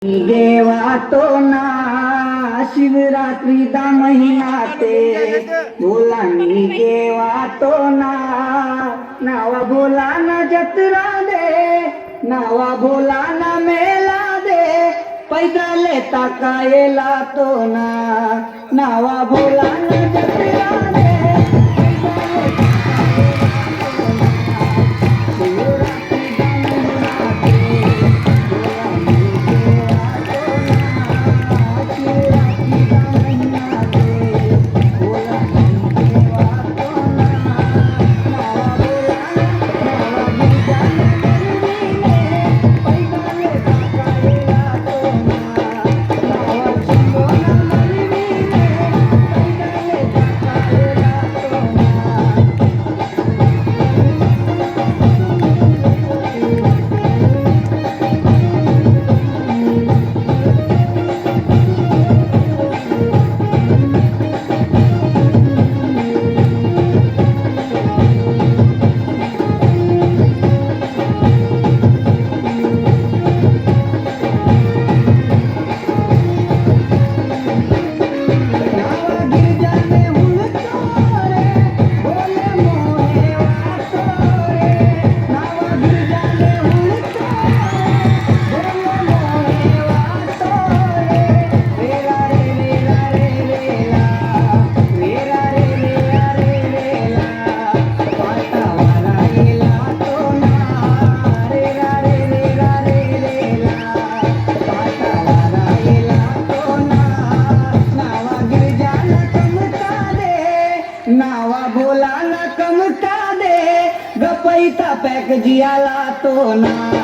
देवा तो ना शिवरात्री दा महिना ते भोलानी देवा तो ना नावा भोला ना जत्रा दे नावा भोला ना मेला दे पैसा लेता कायला तो ना नावा भोला ना जत्रा दे नावा भोला ना कमता दे गपैता पैक जियाला तो ना